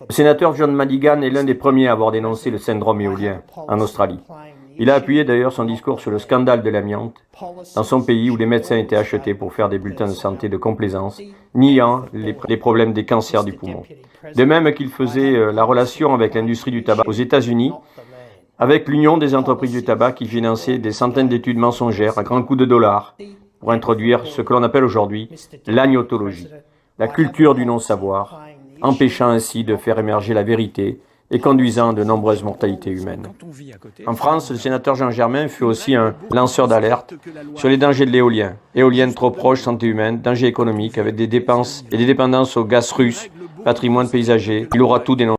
Le sénateur John Madigan est l'un des premiers à avoir dénoncé le syndrome éolien en Australie. Il a appuyé d'ailleurs son discours sur le scandale de l'amiante dans son pays où les médecins étaient achetés pour faire des bulletins de santé de complaisance, niant les problèmes des cancers du poumon. De même qu'il faisait la relation avec l'industrie du tabac aux États-Unis, avec l'Union des entreprises du tabac qui finançait des centaines d'études mensongères à grands coups de dollars pour introduire ce que l'on appelle aujourd'hui l'agnotologie, la culture du non-savoir, empêchant ainsi de faire émerger la vérité et conduisant à de nombreuses mortalités humaines. En France, le sénateur Jean Germain fut aussi un lanceur d'alerte sur les dangers de l'éolien. Éoliennes trop proches, santé humaine, dangers économiques, avec des dépenses et des dépendances au gaz russe, patrimoine paysager, il aura tout dénoncé.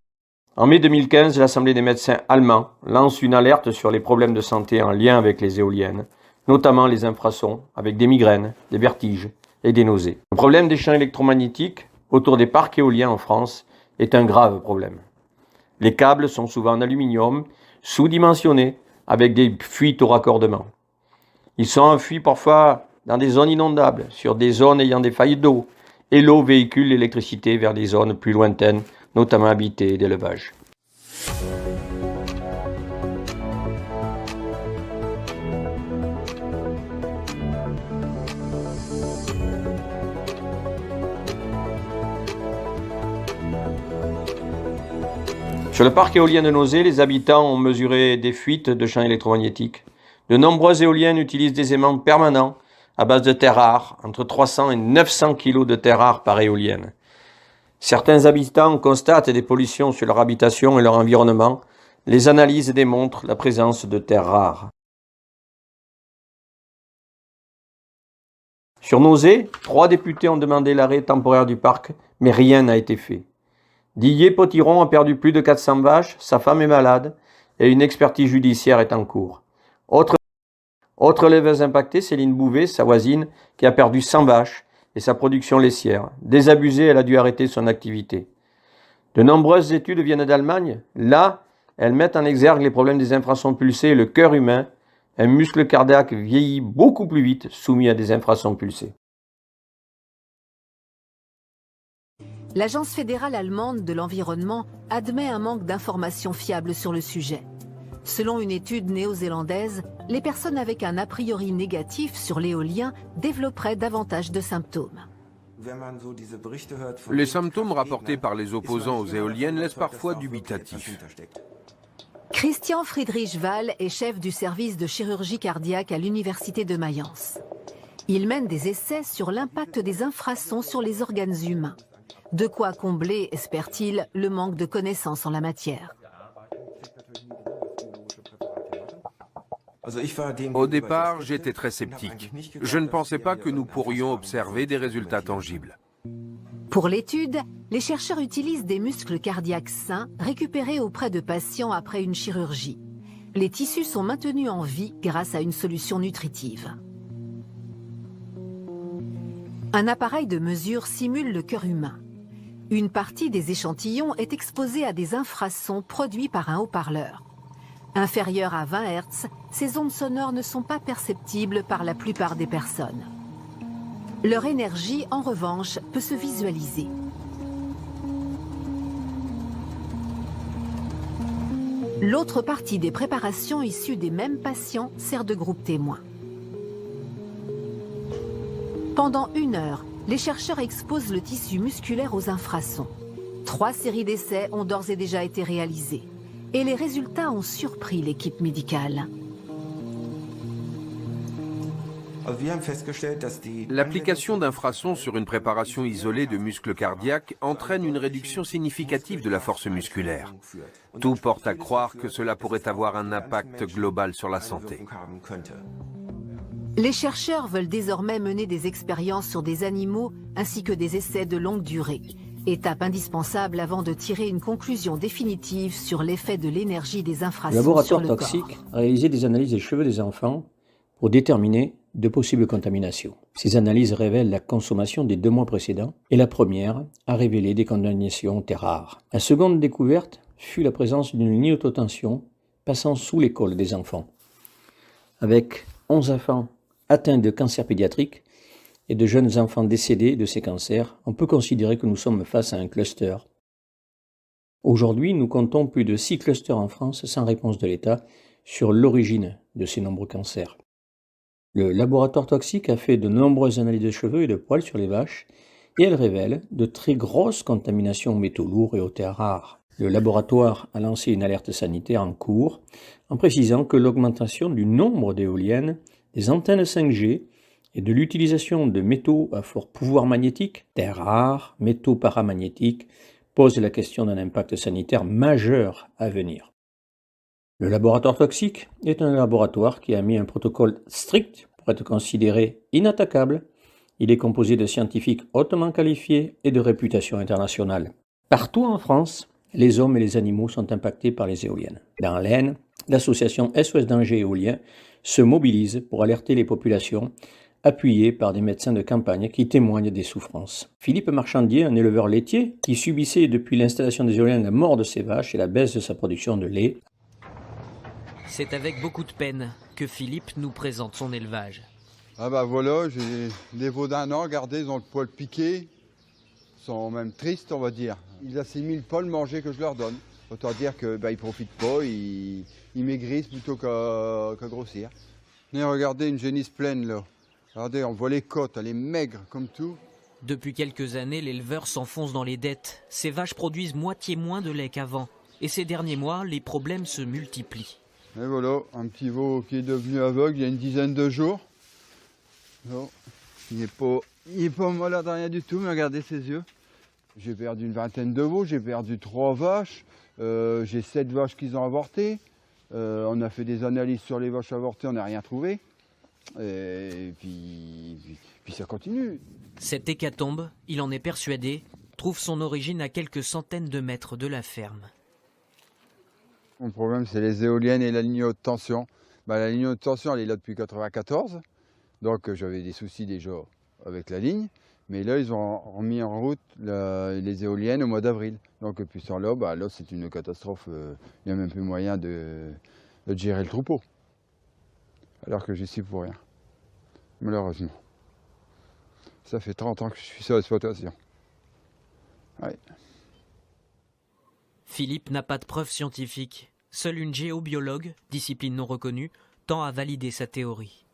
En mai 2015, l'Assemblée des médecins allemands lance une alerte sur les problèmes de santé en lien avec les éoliennes, notamment les infrasons, avec des migraines, des vertiges et des nausées. Le problème des champs électromagnétiques autour des parcs éoliens en France est un grave problème. Les câbles sont souvent en aluminium, sous-dimensionnés, avec des fuites au raccordement. Ils sont enfuis parfois dans des zones inondables, sur des zones ayant des failles d'eau, et l'eau véhicule l'électricité vers des zones plus lointaines, notamment habitées et d'élevage. Sur le parc éolien de Nozay, les habitants ont mesuré des fuites de champs électromagnétiques. De nombreuses éoliennes utilisent des aimants permanents à base de terres rares, entre 300 et 900 kg de terres rares par éolienne. Certains habitants constatent des pollutions sur leur habitation et leur environnement. Les analyses démontrent la présence de terres rares. Sur Nozay, 3 députés ont demandé l'arrêt temporaire du parc, mais rien n'a été fait. Didier Potiron a perdu plus de 400 vaches, sa femme est malade et une expertise judiciaire est en cours. Autre éleveuse impactée, Céline Bouvet, sa voisine, qui a perdu 100 vaches et sa production laitière. Désabusée, elle a dû arrêter son activité. De nombreuses études viennent d'Allemagne. Là, elles mettent en exergue les problèmes des infrasons pulsées et le cœur humain. Un muscle cardiaque vieillit beaucoup plus vite soumis à des infrasons pulsées. L'Agence fédérale allemande de l'environnement admet un manque d'informations fiables sur le sujet. Selon une étude néo-zélandaise, les personnes avec un a priori négatif sur l'éolien développeraient davantage de symptômes. Les symptômes rapportés par les opposants aux éoliennes laissent parfois dubitatifs. Christian Friedrich Wall est chef du service de chirurgie cardiaque à l'université de Mayence. Il mène des essais sur l'impact des infrasons sur les organes humains. De quoi combler, espère-t-il, le manque de connaissances en la matière. Au départ, j'étais très sceptique. Je ne pensais pas que nous pourrions observer des résultats tangibles. Pour l'étude, les chercheurs utilisent des muscles cardiaques sains récupérés auprès de patients après une chirurgie. Les tissus sont maintenus en vie grâce à une solution nutritive. Un appareil de mesure simule le cœur humain. Une partie des échantillons est exposée à des infrasons produits par un haut-parleur. Inférieurs à 20 Hz, ces ondes sonores ne sont pas perceptibles par la plupart des personnes. Leur énergie, en revanche, peut se visualiser. L'autre partie des préparations issues des mêmes patients sert de groupe témoin. Pendant 1 heure, les chercheurs exposent le tissu musculaire aux infrasons. 3 séries d'essais ont d'ores et déjà été réalisées. Et les résultats ont surpris l'équipe médicale. L'application d'infrasons sur une préparation isolée de muscles cardiaques entraîne une réduction significative de la force musculaire. Tout porte à croire que cela pourrait avoir un impact global sur la santé. Les chercheurs veulent désormais mener des expériences sur des animaux ainsi que des essais de longue durée. Étape indispensable avant de tirer une conclusion définitive sur l'effet de l'énergie des infrasons Le laboratoire sur le toxique corps. a réalisé des analyses des cheveux des enfants pour déterminer de possibles contaminations. Ces analyses révèlent la consommation des 2 mois précédents et la première a révélé des contaminations terres rares. La seconde découverte fut la présence d'une lignototension passant sous l'école des enfants. Avec 11 enfants atteints de cancer pédiatrique et de jeunes enfants décédés de ces cancers, on peut considérer que nous sommes face à un cluster Aujourd'hui, nous comptons plus de 6 clusters en France sans réponse de l'État sur l'origine de ces nombreux cancers. Le laboratoire toxique a fait de nombreuses analyses de cheveux et de poils sur les vaches et elles révèlent de très grosses contaminations aux métaux lourds et aux terres rares. Le laboratoire a lancé une alerte sanitaire en cours en précisant que l'augmentation du nombre d'éoliennes, des antennes 5G et de l'utilisation de métaux à fort pouvoir magnétique, terres rares, métaux paramagnétiques, pose la question d'un impact sanitaire majeur à venir. Le laboratoire toxique est un laboratoire qui a mis un protocole strict pour être considéré inattaquable. Il est composé de scientifiques hautement qualifiés et de réputation internationale. Partout en France, les hommes et les animaux sont impactés par les éoliennes. Dans l'Aisne, l'association SOS Danger Éolien se mobilise pour alerter les populations, appuyé par des médecins de campagne qui témoignent des souffrances. Philippe Marchandier, un éleveur laitier qui subissait depuis l'installation des éoliennes la mort de ses vaches et la baisse de sa production de lait. C'est avec beaucoup de peine que Philippe nous présente son élevage. Ah bah voilà, j'ai des veaux d'un an, regardez, ils ont le poil piqué, ils sont même tristes on va dire. Ils assimilent pas le manger que je leur donne. Autant dire que ils profitent pas, ils maigrissent plutôt qu'à grossir. Venez regarder une génisse pleine là. Regardez, on voit les côtes, elle est maigre comme tout. Depuis quelques années, l'éleveur s'enfonce dans les dettes. Ses vaches produisent moitié moins de lait qu'avant. Et ces derniers mois, les problèmes se multiplient. Et voilà, un petit veau qui est devenu aveugle il y a une dizaine de jours. Non, il n'est pas malade rien du tout, mais regardez ses yeux. J'ai perdu une vingtaine de veaux, j'ai perdu 3 vaches, j'ai 7 vaches qui ont avorté. On a fait des analyses sur les vaches avortées, on n'a rien trouvé. Et puis ça continue. Cette hécatombe, il en est persuadé, trouve son origine à quelques centaines de mètres de la ferme. Mon problème, c'est les éoliennes et la ligne haute tension. La ligne haute tension, elle est là depuis 1994. Donc j'avais des soucis déjà avec la ligne. Mais là, ils ont remis en route les éoliennes au mois d'avril. Donc depuis ce temps-là, là c'est une catastrophe. Il n'y a même plus moyen de gérer le troupeau. Alors que j'y suis pour rien. Malheureusement. Ça fait 30 ans que je suis sur l'exploitation. Ouais. Philippe n'a pas de preuves scientifiques. Seule une géobiologue, discipline non reconnue, tend à valider sa théorie.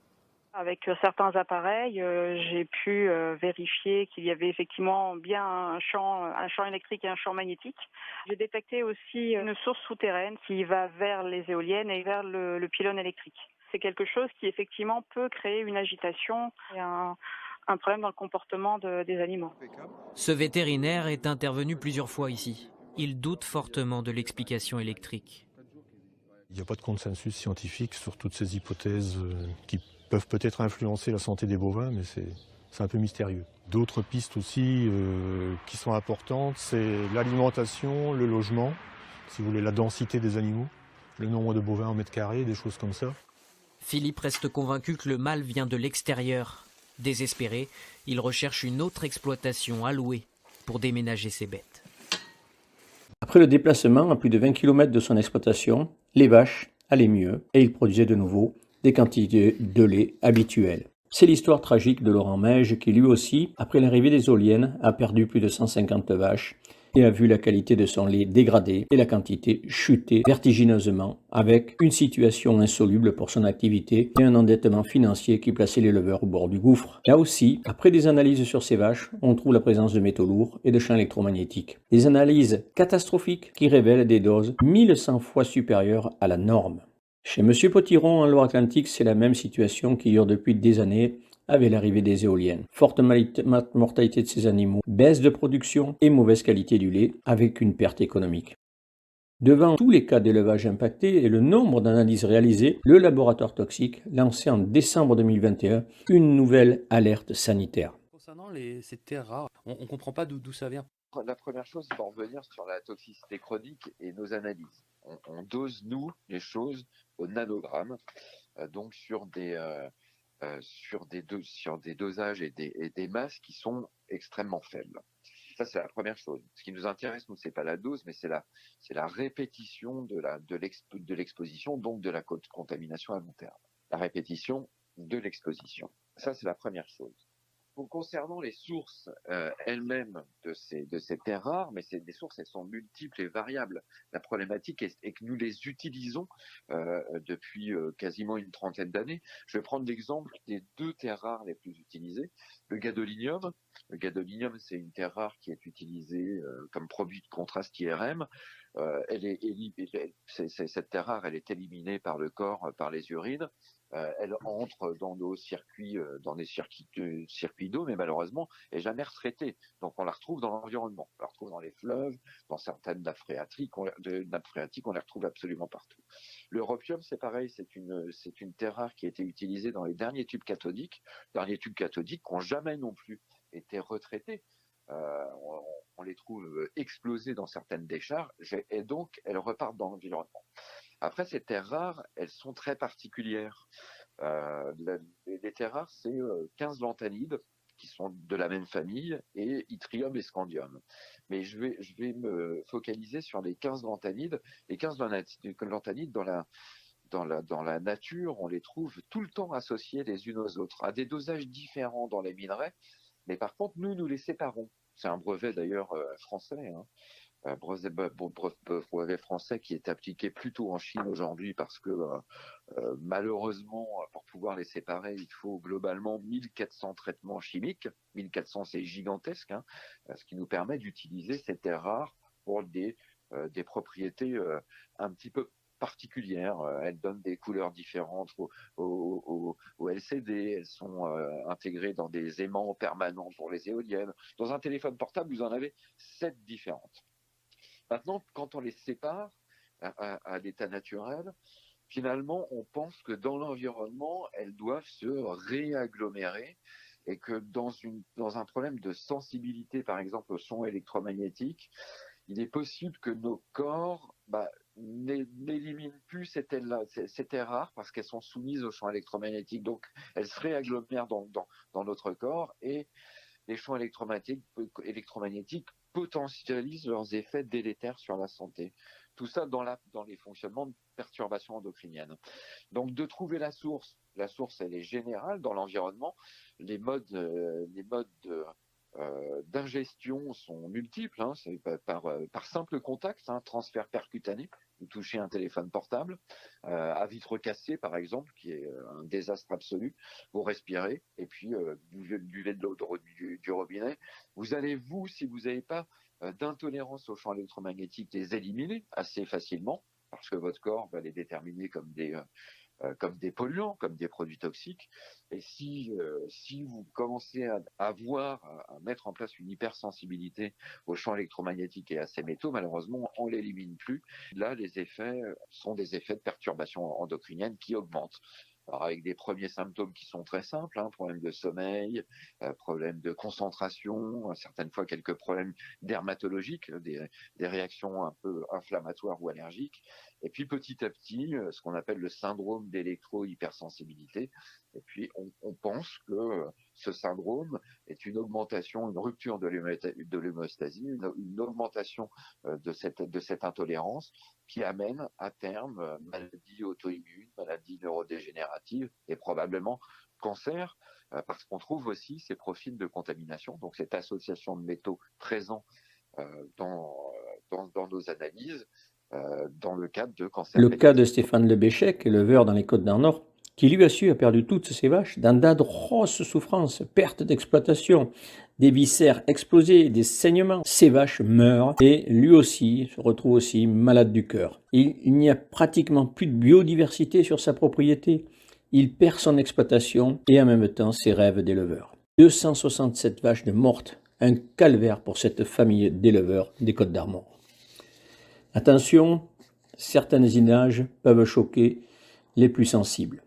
Avec certains appareils, j'ai pu vérifier qu'il y avait effectivement bien un champ électrique et un champ magnétique. J'ai détecté aussi une source souterraine qui va vers les éoliennes et vers le pylône électrique. C'est quelque chose qui effectivement peut créer une agitation et un problème dans le comportement des animaux. Ce vétérinaire est intervenu plusieurs fois ici. Il doute fortement de l'explication électrique. Il n'y a pas de consensus scientifique sur toutes ces hypothèses qui peuvent peut-être influencer la santé des bovins, mais c'est un peu mystérieux. D'autres pistes aussi qui sont importantes, c'est l'alimentation, le logement, si vous voulez, la densité des animaux, le nombre de bovins en mètre carré, des choses comme ça. Philippe reste convaincu que le mal vient de l'extérieur. Désespéré, il recherche une autre exploitation à louer pour déménager ses bêtes. Après le déplacement à plus de 20 km de son exploitation, les vaches allaient mieux et il produisait de nouveau des quantités de lait habituelles. C'est l'histoire tragique de Laurent Meige qui lui aussi, après l'arrivée des éoliennes, a perdu plus de 150 vaches et a vu la qualité de son lait dégradée et la quantité chuter vertigineusement, avec une situation insoluble pour son activité et un endettement financier qui plaçait l'éleveur au bord du gouffre. Là aussi, après des analyses sur ces vaches, on trouve la présence de métaux lourds et de champs électromagnétiques. Des analyses catastrophiques qui révèlent des doses 1100 fois supérieures à la norme. Chez M. Potiron, en Loire-Atlantique, c'est la même situation qui dure depuis des années avec l'arrivée des éoliennes. Forte mortalité de ces animaux, baisse de production et mauvaise qualité du lait avec une perte économique. Devant tous les cas d'élevage impactés et le nombre d'analyses réalisées, le laboratoire toxique lançait en décembre 2021 une nouvelle alerte sanitaire. Concernant ces terres rares, on ne comprend pas d'où ça vient. La première chose, c'est d'en revenir sur la toxicité chronique et nos analyses. On dose, nous, les choses au nanogramme, donc sur des dosages et des masses qui sont extrêmement faibles. Ça, c'est la première chose. Ce qui nous intéresse, nous, c'est pas la dose, mais c'est la répétition de l'exposition, donc de la contamination à long terme. La répétition de l'exposition. Ça, c'est la première chose. Concernant les sources elles-mêmes de ces terres rares, mais des sources, elles sont multiples et variables. La problématique est que nous les utilisons depuis quasiment une trentaine d'années. Je vais prendre l'exemple des 2 terres rares les plus utilisées. Le gadolinium. Le gadolinium, c'est une terre rare qui est utilisée comme produit de contraste IRM. Cette terre rare, elle est éliminée par le corps, par les urines. Elle entre dans nos circuits, dans des circuits d'eau, mais malheureusement, elle n'est jamais retraitée. Donc, on la retrouve dans l'environnement. On la retrouve dans les fleuves, dans certaines nappes phréatiques. On les retrouve absolument partout. L'europium, c'est pareil. C'est une terre rare qui a été utilisée dans les derniers tubes cathodiques. Les derniers tubes cathodiques qui n'ont jamais non plus été retraités. On les trouve explosés dans certaines décharges et donc elles repartent dans l'environnement. Après, ces terres rares, elles sont très particulières. Les terres rares, c'est 15 lanthanides qui sont de la même famille et yttrium et scandium. Mais je vais me focaliser sur les 15 lanthanides. Les 15 lanthanides dans la nature, on les trouve tout le temps associés les unes aux autres, à des dosages différents dans les minerais. Mais par contre, nous les séparons. C'est un brevet d'ailleurs français, brevet français qui est appliqué plutôt en Chine aujourd'hui parce que malheureusement, pour pouvoir les séparer, il faut globalement 1400 traitements chimiques. 1400, c'est gigantesque, ce qui nous permet d'utiliser ces terres rares pour des propriétés un petit peu particulières. Elles donnent des couleurs différentes au LCD, elles sont intégrées dans des aimants permanents pour les éoliennes. Dans un téléphone portable, vous en avez 7 différentes. Maintenant, quand on les sépare à l'état naturel, finalement, on pense que dans l'environnement, elles doivent se réagglomérer et que dans un problème de sensibilité, par exemple, au son électromagnétique, il est possible que nos corps n'éliminent plus ces terres rares parce qu'elles sont soumises au champ électromagnétique. Donc, elles se réagglomèrent dans notre corps et les champs électromagnétiques potentialisent leurs effets délétères sur la santé. Tout ça dans les fonctionnements de perturbations endocriniennes. Donc, de trouver la source, elle est générale dans l'environnement. Les modes d'ingestion sont multiples, c'est par simple contact, transfert percutané, vous touchez un téléphone portable, à vitre cassée par exemple, qui est un désastre absolu, vous respirez et puis vous buvez de l'eau du robinet. Vous allez, si vous n'avez pas d'intolérance au champ électromagnétique, les éliminer assez facilement, parce que votre corps va les déterminer comme des polluants, comme des produits toxiques. Et si vous commencez à mettre en place une hypersensibilité au champ électromagnétique et à ces métaux, malheureusement, on l'élimine plus. Là, les effets sont des effets de perturbation endocrinienne qui augmentent. Alors, avec des premiers symptômes qui sont très simples, problème de sommeil, problème de concentration, certaines fois quelques problèmes dermatologiques, des réactions un peu inflammatoires ou allergiques. Et puis petit à petit, ce qu'on appelle le syndrome d'électro-hypersensibilité. Et puis on pense que ce syndrome est une augmentation, une rupture de l'homéostasie, une augmentation de cette intolérance qui amène à terme maladie auto-immune, maladie neurodégénérative et probablement cancer, parce qu'on trouve aussi ces profils de contamination, donc cette association de métaux présents dans nos analyses, dans le cadre de cancer. Le cas de Stéphane Lebéchec, éleveur dans les Côtes-d'Armor, qui lui aussi a perdu toutes ses vaches dans d'atroces souffrances, perte d'exploitation, des viscères explosés, des saignements. Ces vaches meurent et lui aussi se retrouve aussi malade du cœur. Il n'y a pratiquement plus de biodiversité sur sa propriété. Il perd son exploitation et en même temps ses rêves d'éleveur. 267 vaches de mortes, un calvaire pour cette famille d'éleveurs des Côtes-d'Armor. Attention, certaines images peuvent choquer les plus sensibles.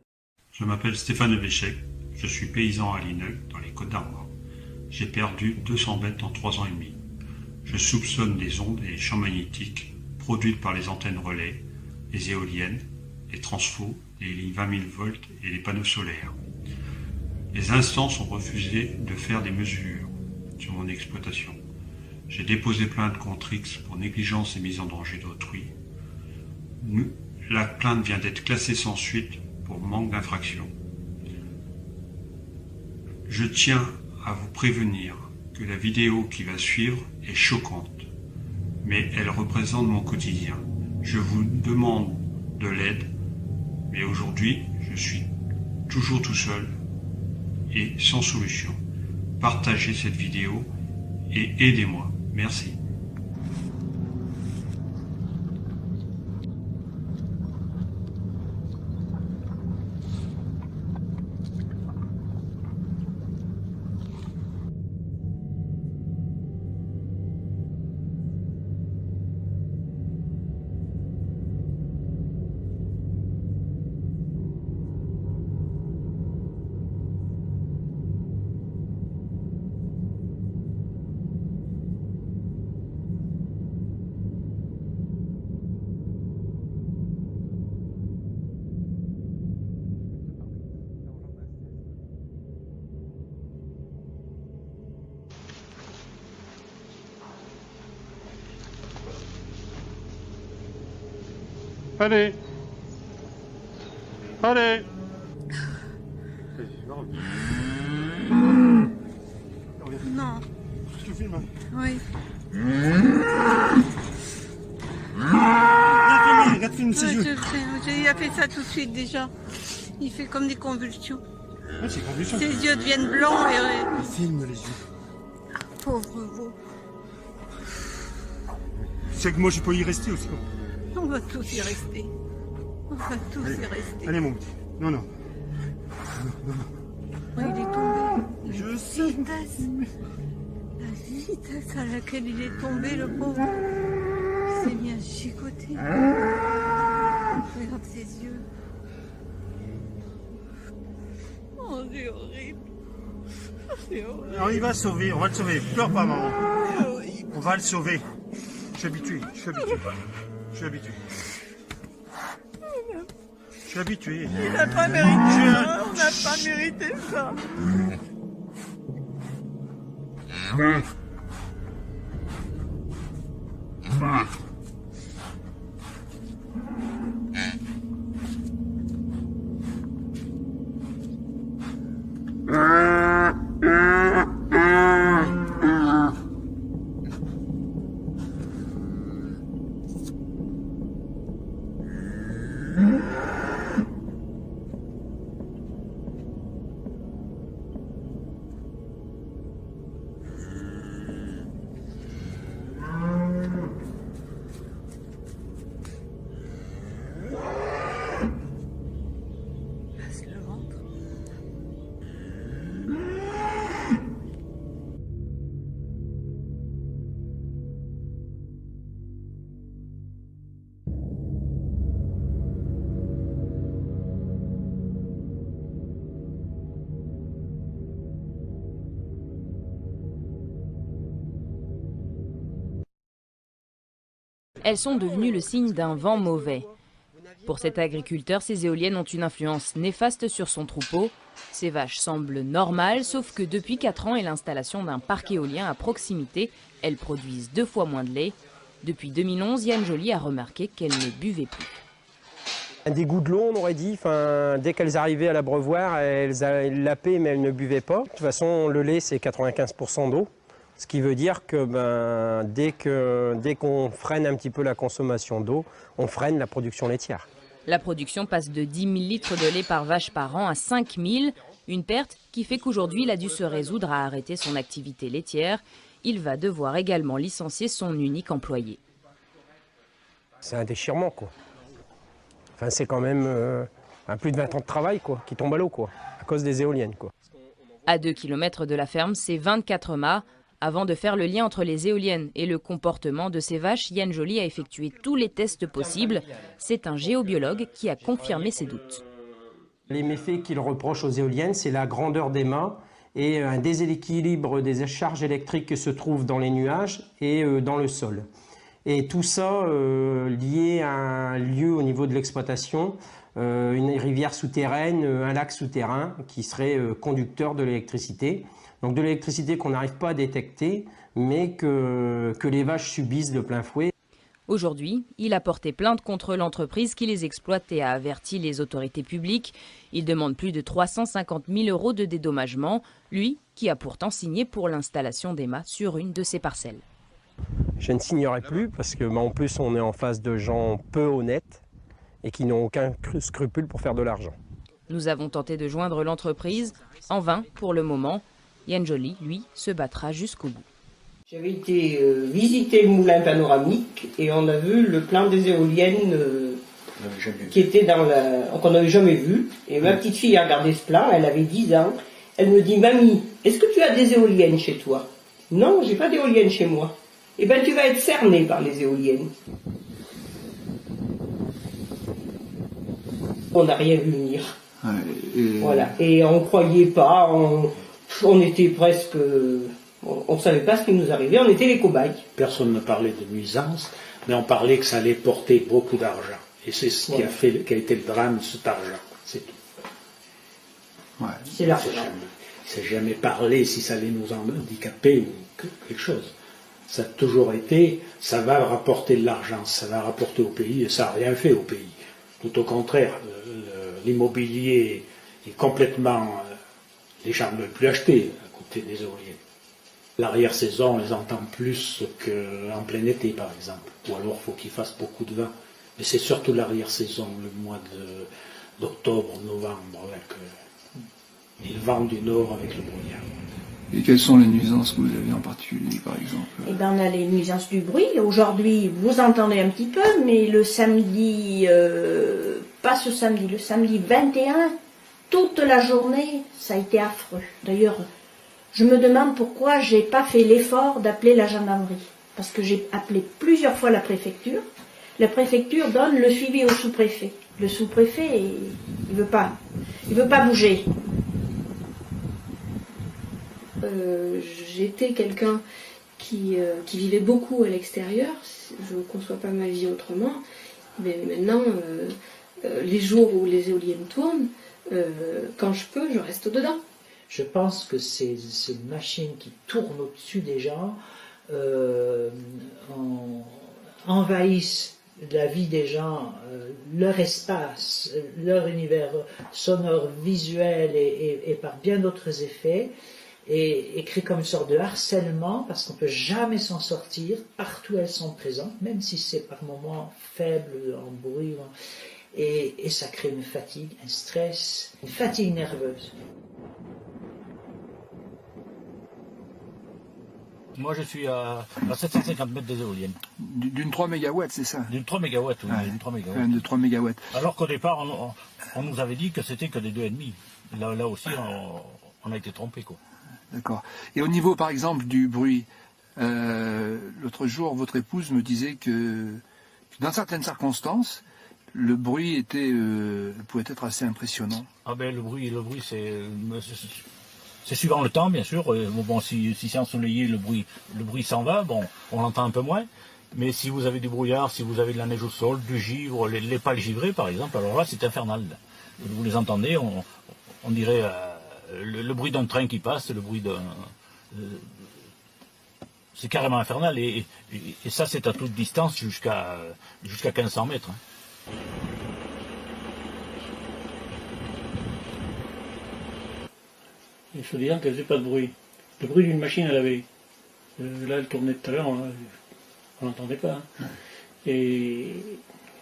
Je m'appelle Stéphane Lebéchec, je suis paysan à Lineux, dans les Côtes-d'Armor. J'ai perdu 200 bêtes en 3 ans et demi. Je soupçonne des ondes et des champs magnétiques produites par les antennes relais, les éoliennes, les transfos, les lignes 20 000 volts et les panneaux solaires. Les instances ont refusé de faire des mesures sur mon exploitation. J'ai déposé plainte contre X pour négligence et mise en danger d'autrui. La plainte vient d'être classée sans suite pour manque d'infraction. Je tiens à vous prévenir que la vidéo qui va suivre est choquante, mais elle représente mon quotidien. Je vous demande de l'aide, mais aujourd'hui, je suis toujours tout seul et sans solution. Partagez cette vidéo et aidez-moi. Merci. Allez. Allez. Non. Tu filmes, hein? Oui. Regarde, filme ses yeux. Je le sais, il a fait ça tout de suite déjà. Il fait comme des convulsions. Ouais, c'est convulsion. Ses yeux deviennent blancs et... Filme les yeux. Pauvre veau. C'est que moi je peux y rester aussi. On va tous y rester. On va tous y rester. Allez mon petit. Non, non. Oui, il est tombé. Je sais. La vitesse à laquelle il est tombé, le pauvre. Il s'est mis à chicoter. Regarde ses yeux. Oh, c'est horrible. C'est horrible. Alors il va sauver, on va le sauver. Pleure pas maman. On va le sauver. Je suis habitué, je suis habitué. Je suis habitué. Je suis habitué. Il n'a pas mérité ça. On n'a pas mérité ça. Elles sont devenues le signe d'un vent mauvais. Pour cet agriculteur, ces éoliennes ont une influence néfaste sur son troupeau. Ces vaches semblent normales, sauf que depuis 4 ans et l'installation d'un parc éolien à proximité, elles produisent 2 fois moins de lait. Depuis 2011, Yann Joly a remarqué qu'elles ne buvaient plus. Un dégoût de l'eau, on aurait dit. Dès qu'elles arrivaient à l'abreuvoir, elles lapaient, mais elles ne buvaient pas. De toute façon, le lait, c'est 95% d'eau. Ce qui veut dire que dès qu'on freine un petit peu la consommation d'eau, on freine la production laitière. La production passe de 10 000 litres de lait par vache par an à 5 000, une perte qui fait qu'aujourd'hui il a dû se résoudre à arrêter son activité laitière. Il va devoir également licencier son unique employé. C'est un déchirement, quoi. Enfin, c'est quand même plus de 20 ans de travail, quoi, qui tombe à l'eau, quoi, à cause des éoliennes, quoi. À 2 km de la ferme, c'est 24 mâts. Avant de faire le lien entre les éoliennes et le comportement de ces vaches, Yann Joly a effectué tous les tests possibles. C'est un géobiologue qui a confirmé ses doutes. Les méfaits qu'il reproche aux éoliennes, c'est la grandeur des mâts et un déséquilibre des charges électriques qui se trouvent dans les nuages et dans le sol. Et tout ça lié à un lieu au niveau de l'exploitation, une rivière souterraine, un lac souterrain qui serait conducteur de l'électricité. Donc de l'électricité qu'on n'arrive pas à détecter, mais que les vaches subissent de plein fouet. Aujourd'hui, il a porté plainte contre l'entreprise qui les exploite et a averti les autorités publiques. Il demande plus de 350 000 € de dédommagement, lui qui a pourtant signé pour l'installation d'EMA sur une de ses parcelles. Je ne signerai plus parce que, en plus, on est en face de gens peu honnêtes et qui n'ont aucun scrupule pour faire de l'argent. Nous avons tenté de joindre l'entreprise, en vain pour le moment. Yann Joly, lui, se battra jusqu'au bout. J'avais été visiter le moulin panoramique et on a vu le plan des éoliennes qui était qu'on n'avait jamais vu. Et ma petite fille a regardé ce plan, elle avait 10 ans. Elle me dit, mamie, est-ce que tu as des éoliennes chez toi? Non, j'ai pas d'éoliennes chez moi. Eh bien, tu vas être cerné par les éoliennes. On n'a rien vu venir. Voilà. Et on ne croyait pas, on était presque... On ne savait pas ce qui nous arrivait, on était les cobayes. Personne ne parlait de nuisance, mais on parlait que ça allait porter beaucoup d'argent. Et c'est ce qui a été le drame de cet argent. C'est tout. Ouais. C'est l'argent. Il ne s'est jamais parlé si ça allait nous handicaper ou quelque chose. Ça a toujours été, ça va rapporter de l'argent, ça va rapporter au pays, et ça n'a rien fait au pays. Tout au contraire, l'immobilier est complètement... les gens ne veulent plus acheter à côté des éoliennes. L'arrière-saison, on les entend plus qu'en plein été, par exemple. Ou alors, il faut qu'il fasse beaucoup de vent. Mais c'est surtout l'arrière-saison, le mois d'octobre, novembre, et le vent du nord avec le brouillard. Et quelles sont les nuisances que vous avez en particulier, par exemple? Eh ben, on a les nuisances du bruit. Aujourd'hui, vous entendez un petit peu, mais le samedi, pas ce samedi, le samedi 21, toute la journée, ça a été affreux. D'ailleurs, je me demande pourquoi j'ai pas fait l'effort d'appeler la gendarmerie. Parce que j'ai appelé plusieurs fois la préfecture. La préfecture donne le suivi au sous-préfet. Le sous-préfet, il veut pas bouger. J'étais quelqu'un qui vivait beaucoup à l'extérieur. Je ne conçois pas ma vie autrement. Mais maintenant, les jours où les éoliennes tournent, quand je peux, je reste dedans. Je pense que ces machines qui tournent au-dessus des gens envahissent la vie des gens, leur espace, leur univers sonore, visuel et par bien d'autres effets, et créent comme une sorte de harcèlement parce qu'on ne peut jamais s'en sortir. Partout elles sont présentes, même si c'est par moments faible, en bruit, et ça crée une fatigue, un stress, une fatigue nerveuse. Moi, je suis à 750 mètres des éoliennes. D'une 3 MW, c'est ça? D'une 3 MW, oui. Ouais, d'une 3 MW. De 3 MW. Alors qu'au départ, on nous avait dit que c'était que des 2,5. Là aussi, on a été trompé, quoi. D'accord. Et au niveau, par exemple, du bruit, l'autre jour, votre épouse me disait que dans certaines circonstances, le bruit pouvait être assez impressionnant. Ah ben, le bruit, c'est suivant le temps, bien sûr. Bon, si c'est ensoleillé, le bruit s'en va. Bon, on l'entend un peu moins. Mais si vous avez du brouillard, si vous avez de la neige au sol, du givre, les pales givrées, par exemple, alors là, c'est infernal. Vous les entendez, on dirait le bruit d'un train qui passe, le bruit d'un... c'est carrément infernal. Et ça, c'est à toute distance, jusqu'à 1500 mètres. Hein. Il faut dire qu'elle ne faisait pas de bruit. Le bruit d'une machine à laver. Là, elle tournait tout à l'heure, on n'entendait pas. Hein. Et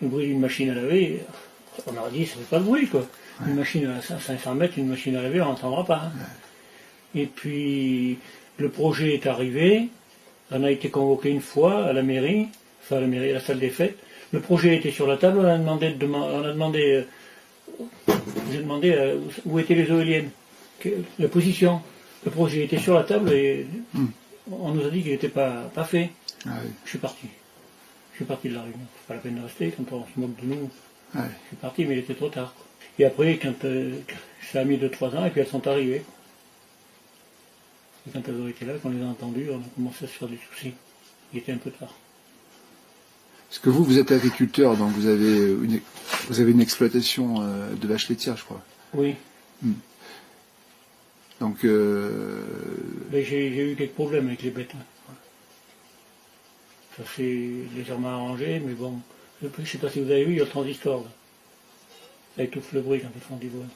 le bruit d'une machine à laver, on aurait dit, ça ne fait pas de bruit, quoi. Une machine à 500 mètres, une machine à laver, on n'entendra pas. Hein. Et puis, le projet est arrivé, on a été convoqué une fois à la mairie, à la salle des fêtes. Le projet était sur la table, on a demandé où étaient les éoliennes. La position, le projet était sur la table et on nous a dit qu'il n'était pas fait. Ah oui. Je suis parti de la réunion. C'est pas la peine de rester quand on se moque de nous. Ah oui. Je suis parti, mais il était trop tard. Et après, ça a mis 2-3 ans et puis elles sont arrivées. Et quand elles ont été là, quand on les a entendues, on a commencé à se faire des soucis. Il était un peu tard. Parce que vous êtes agriculteur, donc vous avez une exploitation de vaches laitières, je crois. Oui. Donc, j'ai eu quelques problèmes avec les bêtes. Ça s'est légèrement arrangé, mais bon. Je ne sais pas si vous avez vu, il y a le transistor là. Ça étouffe le bruit quand ils font du bruit.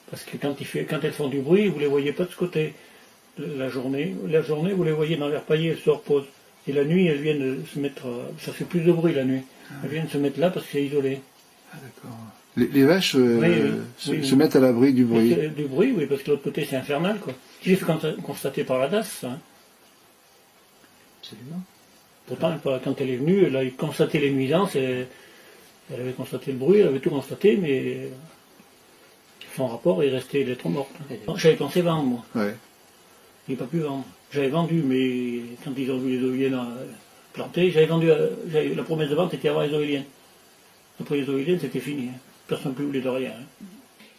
Parce que quand elles font du bruit, vous ne les voyez pas de ce côté. La journée, vous les voyez dans leur palier, elles se reposent. Et la nuit, elles viennent se mettre... ça fait plus de bruit la nuit. Elles viennent se mettre là parce que c'est isolé. Ah, d'accord. Les vaches se mettent à l'abri du bruit. Du bruit, oui, parce que de l'autre côté, c'est infernal, quoi. J'ai fait constater par la DAS, ça. Hein. Absolument. Pourtant, quand elle est venue, elle a constaté les nuisances, elle avait constaté le bruit, elle avait tout constaté, mais son rapport est resté lettre morte. J'avais pensé vendre, moi. Ouais. Je n'ai pas pu vendre. J'avais vendu, mais quand ils ont vu les éoliennes plantées, j'avais vendu, la promesse de vente était avant les éoliennes. Après les éoliennes, c'était fini. Hein. Personne ne plus voulait de rien. Hein.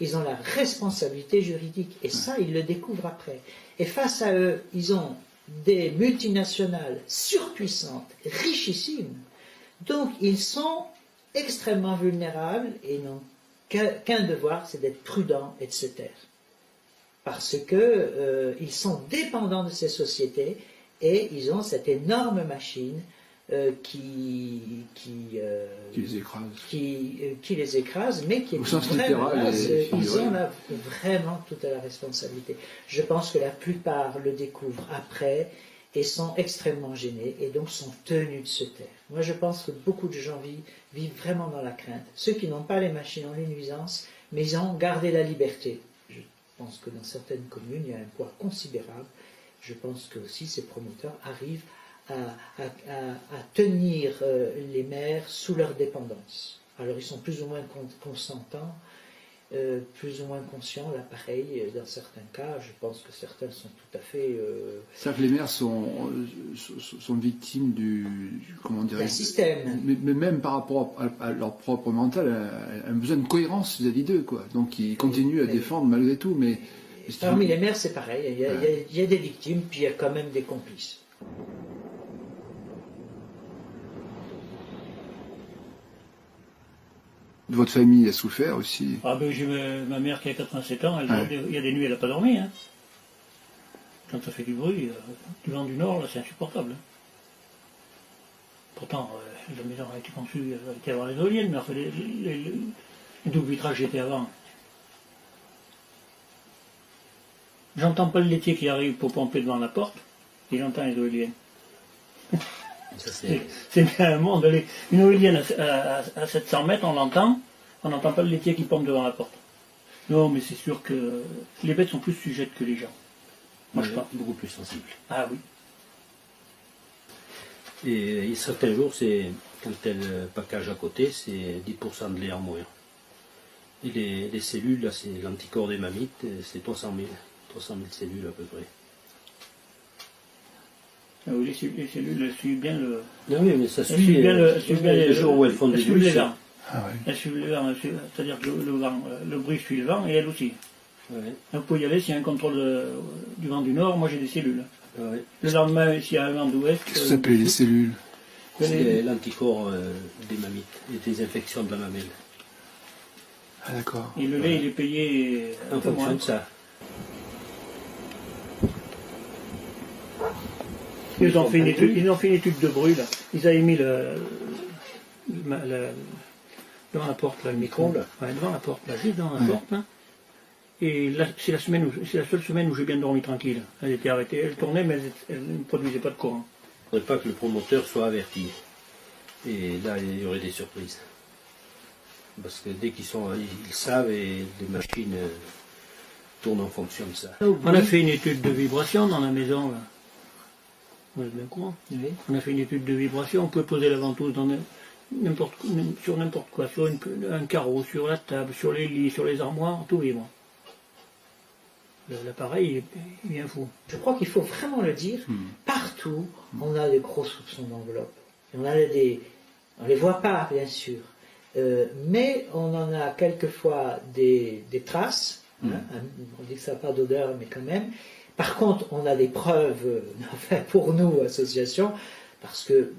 Ils ont la responsabilité juridique, et ça, ils le découvrent après. Et face à eux, ils ont des multinationales surpuissantes, richissimes. Donc, ils sont extrêmement vulnérables et n'ont qu'un devoir, c'est d'être prudents et de se taire. Parce que ils sont dépendants de ces sociétés et ils ont cette énorme machine qui les écrase, mais qui est vraiment, ils ont là vraiment toute la responsabilité. Je pense que la plupart le découvrent après et sont extrêmement gênés et donc sont tenus de se taire. Moi je pense que beaucoup de gens vivent vraiment dans la crainte. Ceux qui n'ont pas les machines ont les nuisances, mais ils ont gardé la liberté. Je pense que dans certaines communes, il y a un poids considérable. Je pense que aussi ces promoteurs arrivent à tenir les maires sous leur dépendance. Alors ils sont plus ou moins consentants, plus ou moins conscients, là pareil, dans certains cas, je pense que certains sont tout à fait... C'est-à-dire que les maires sont victimes comment dirais-je, d'un système. Mais même par rapport à leur propre mental, un besoin de cohérence vis-à-vis d'eux, quoi. Donc ils continuent à défendre malgré tout, mais... Parmi les maires, c'est pareil, il y a des victimes, puis il y a quand même des complices. Votre famille a souffert aussi. Ah ben j'ai ma mère qui a 87 ans, il y a des nuits elle n'a pas dormi. Hein. Quand ça fait du bruit, du vent du nord, là c'est insupportable. Hein. Pourtant, la maison a été conçue, elle a été avant les éoliennes, mais enfin, les doubles vitrages étaient avant. J'entends pas le laitier qui arrive pour pomper devant la porte, et j'entends les éoliennes. C'est bien un monde. Une éolienne à 700 mètres, on l'entend, on n'entend pas le laitier qui pompe devant la porte. Non, mais c'est sûr que les bêtes sont plus sujettes que les gens. Moi, je pense. Beaucoup plus sensibles. Ah oui. Et certains jours, c'est quand elle package à côté, c'est 10% de lait en moins. Et les cellules, là, c'est l'anticorps des mammites, c'est 300 000 cellules à peu près. Ah oui, les cellules, elles suivent bien le... Ah oui, mais ça suffit le jour où elles font des bulles. Ah oui. Elles suivent le vent, c'est-à-dire que le bruit suit le vent et elle aussi. Ouais. Vous pouvez y aller, s'il y a un contrôle du vent du nord, moi j'ai des cellules. Ouais. Le lendemain, s'il y a un vent d'ouest... Qu'est-ce que ça s'appelle les cellules? C'est l'anticorps des mammites, et des infections de la mamelle. Ah d'accord. Et le lait, il est payé en fonction de ça. Ils ont fait une étude de bruit, là. Ils avaient mis devant la porte, là, le micro, là. Ouais, devant la porte, là, juste devant la porte, là. Et là, c'est la seule semaine où j'ai bien dormi tranquille. Elle était arrêtée, elle tournait, mais elle ne produisait pas de courant. Il ne faudrait pas que le promoteur soit averti. Et là, il y aurait des surprises. Parce que dès qu'ils savent et les machines tournent en fonction de ça. On a fait une étude de vibration dans la maison, là. Vous êtes bien courant. Oui. On a fait une étude de vibration, on peut poser la ventouse sur n'importe quoi, sur un carreau, sur la table, sur les lits, sur les armoires, tout vibre. L'appareil est bien fou. Je crois qu'il faut vraiment le dire, partout on a des gros soupçons d'enveloppe. On les voit pas bien sûr, mais on en a quelquefois des traces, hein, on dit que ça n'a pas d'odeur mais quand même. Par contre, on a des preuves, enfin pour nous, association, parce que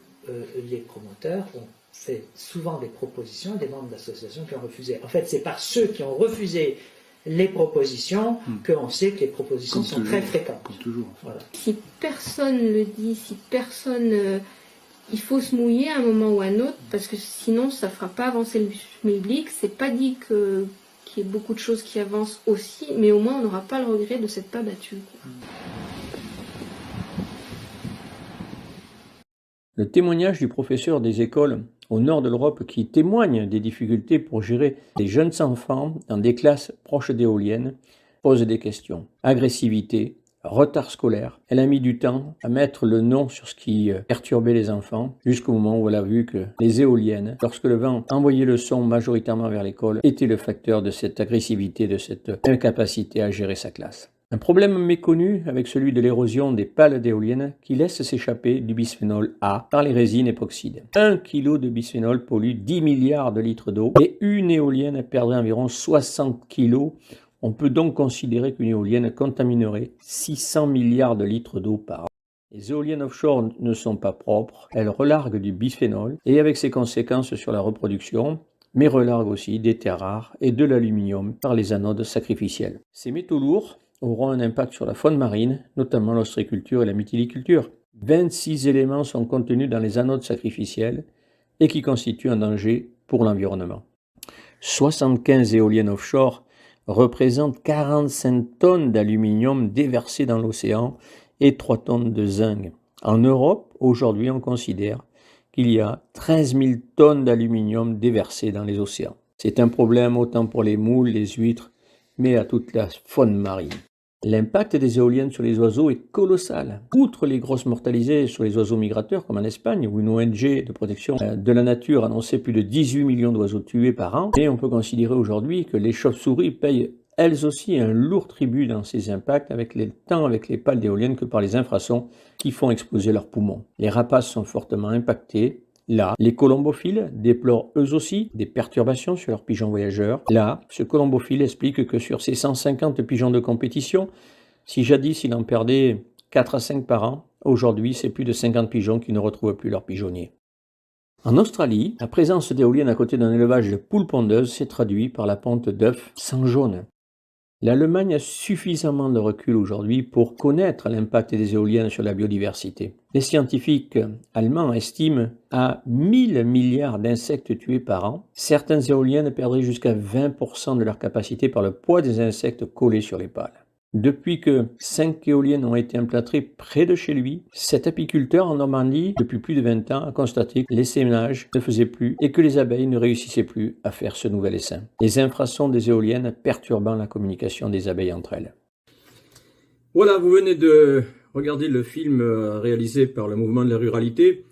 les promoteurs ont fait souvent des propositions, des membres d'associations qui ont refusé. En fait, c'est par ceux qui ont refusé les propositions, qu'on sait que les propositions Comme sont toujours. très fréquentes. Comme toujours. Voilà. Si personne le dit, si personne... il faut se mouiller à un moment ou à un autre, parce que sinon ça ne fera pas avancer le schmilblick. C'est pas dit qu'il y ait beaucoup de choses qui avancent aussi, mais au moins on n'aura pas le regret de s'être pas battu. Le témoignage du professeur des écoles au nord de l'Europe qui témoigne des difficultés pour gérer des jeunes enfants dans des classes proches d'éoliennes pose des questions. Agressivité, retard scolaire. Elle a mis du temps à mettre le nom sur ce qui perturbait les enfants, jusqu'au moment où elle a vu que les éoliennes, lorsque le vent envoyait le son majoritairement vers l'école, étaient le facteur de cette agressivité, de cette incapacité à gérer sa classe. Un problème méconnu avec celui de l'érosion des pales d'éoliennes qui laisse s'échapper du bisphénol A par les résines époxydes. 1 kg de bisphénol pollue 10 milliards de litres d'eau et une éolienne perdrait environ 60 kg. On peut donc considérer qu'une éolienne contaminerait 600 milliards de litres d'eau par an. Les éoliennes offshore ne sont pas propres, elles relarguent du bisphénol et avec ses conséquences sur la reproduction, mais relarguent aussi des terres rares et de l'aluminium par les anodes sacrificielles. Ces métaux lourds auront un impact sur la faune marine, notamment l'ostréiculture et la mytiliculture. 26 éléments sont contenus dans les anodes sacrificielles et qui constituent un danger pour l'environnement. 75 éoliennes offshore représentent 45 tonnes d'aluminium déversées dans l'océan et 3 tonnes de zinc. En Europe, aujourd'hui, on considère qu'il y a 13 000 tonnes d'aluminium déversées dans les océans. C'est un problème autant pour les moules, les huîtres, mais à toute la faune marine. L'impact des éoliennes sur les oiseaux est colossal. Outre les grosses mortalisées sur les oiseaux migrateurs, comme en Espagne, où une ONG de protection de la nature annonçait plus de 18 millions d'oiseaux tués par an, et on peut considérer aujourd'hui que les chauves-souris payent elles aussi un lourd tribut dans ces impacts, tant avec les pales d'éoliennes que par les infrasons qui font exploser leurs poumons. Les rapaces sont fortement impactés. Là, les colombophiles déplorent eux aussi des perturbations sur leurs pigeons voyageurs. Là, ce colombophile explique que sur ses 150 pigeons de compétition, si jadis il en perdait 4 à 5 par an, aujourd'hui c'est plus de 50 pigeons qui ne retrouvent plus leur pigeonnier. En Australie, la présence d'éoliennes à côté d'un élevage de poules pondeuses s'est traduite par la ponte d'œufs sans jaune. L'Allemagne a suffisamment de recul aujourd'hui pour connaître l'impact des éoliennes sur la biodiversité. Les scientifiques allemands estiment à 1000 milliards d'insectes tués par an. Certaines éoliennes perdraient jusqu'à 20% de leur capacité par le poids des insectes collés sur les pales. Depuis que 5 éoliennes ont été implantées près de chez lui, cet apiculteur en Normandie, depuis plus de 20 ans, a constaté que l'essaimage ne faisait plus et que les abeilles ne réussissaient plus à faire ce nouvel essaim. Les infrasons des éoliennes perturbant la communication des abeilles entre elles. Voilà, vous venez de regarder le film réalisé par le mouvement de la ruralité.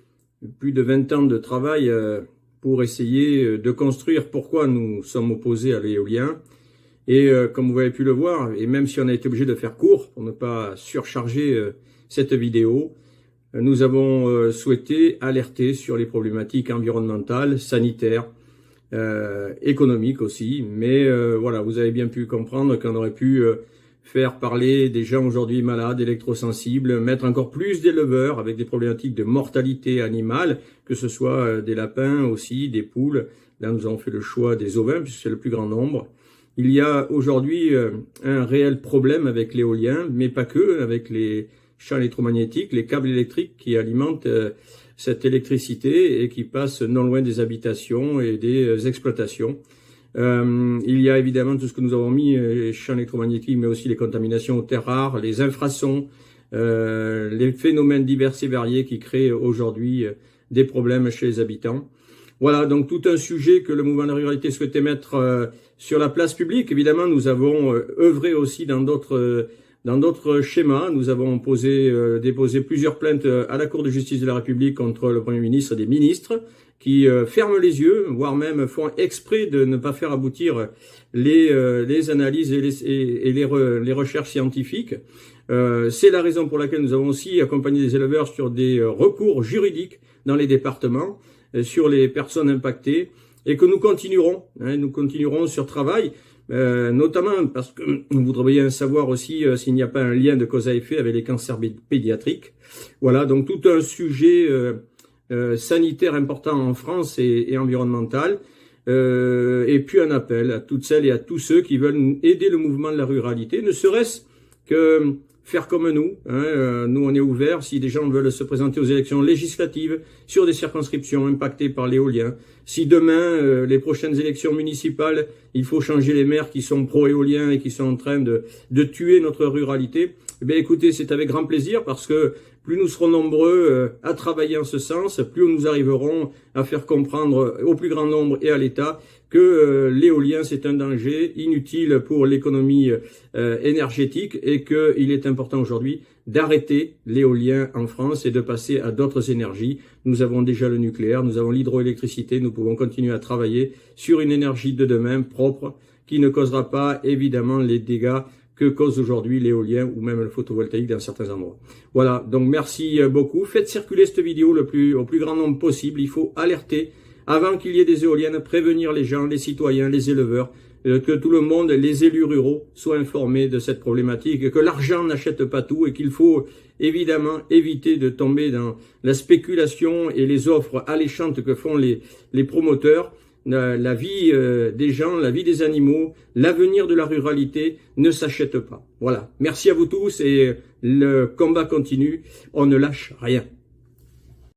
Plus de 20 ans de travail pour essayer de construire pourquoi nous sommes opposés à l'éolien. Et comme vous avez pu le voir, et même si on a été obligé de faire court pour ne pas surcharger cette vidéo, nous avons souhaité alerter sur les problématiques environnementales, sanitaires, économiques aussi. Mais voilà, vous avez bien pu comprendre qu'on aurait pu faire parler des gens aujourd'hui malades, électrosensibles, mettre encore plus d'éleveurs avec des problématiques de mortalité animale, que ce soit des lapins aussi, des poules. Là, nous avons fait le choix des ovins, puisque c'est le plus grand nombre. Il y a aujourd'hui un réel problème avec l'éolien, mais pas que, avec les champs électromagnétiques, les câbles électriques qui alimentent cette électricité et qui passent non loin des habitations et des exploitations. Il y a évidemment tout ce que nous avons mis, les champs électromagnétiques, mais aussi les contaminations aux terres rares, les infrasons, les phénomènes divers et variés qui créent aujourd'hui des problèmes chez les habitants. Voilà, donc tout un sujet que le mouvement de la ruralité souhaitait mettre sur la place publique. Évidemment, nous avons œuvré aussi dans d'autres schémas. Nous avons déposé plusieurs plaintes à la Cour de justice de la République contre le Premier ministre et des ministres qui ferment les yeux, voire même font exprès de ne pas faire aboutir les analyses et les recherches scientifiques. C'est la raison pour laquelle nous avons aussi accompagné des éleveurs sur des recours juridiques dans les départements sur les personnes impactées et que nous continuerons sur travail, notamment parce que vous voudriez bien savoir aussi s'il n'y a pas un lien de cause à effet avec les cancers pédiatriques. Voilà, donc tout un sujet sanitaire important en France et environnemental. Et puis un appel à toutes celles et à tous ceux qui veulent aider le mouvement de la ruralité, ne serait-ce que faire comme nous. Nous, on est ouverts. Si des gens veulent se présenter aux élections législatives sur des circonscriptions impactées par l'éolien, si demain, les prochaines élections municipales, il faut changer les maires qui sont pro-éolien et qui sont en train de tuer notre ruralité, eh bien, écoutez, c'est avec grand plaisir parce que plus nous serons nombreux à travailler en ce sens, plus nous arriverons à faire comprendre au plus grand nombre et à l'État que l'éolien c'est un danger inutile pour l'économie énergétique et qu'il est important aujourd'hui d'arrêter l'éolien en France et de passer à d'autres énergies. Nous avons déjà le nucléaire, nous avons l'hydroélectricité, nous pouvons continuer à travailler sur une énergie de demain propre qui ne causera pas évidemment les dégâts que cause aujourd'hui l'éolien ou même le photovoltaïque dans certains endroits. Voilà, donc merci beaucoup. Faites circuler cette vidéo au plus grand nombre possible. Il faut alerter avant qu'il y ait des éoliennes, prévenir les gens, les citoyens, les éleveurs, que tout le monde, les élus ruraux, soient informés de cette problématique, que l'argent n'achète pas tout et qu'il faut évidemment éviter de tomber dans la spéculation et les offres alléchantes que font les promoteurs. La vie des gens, la vie des animaux, l'avenir de la ruralité ne s'achète pas. Voilà. Merci à vous tous et le combat continue. On ne lâche rien.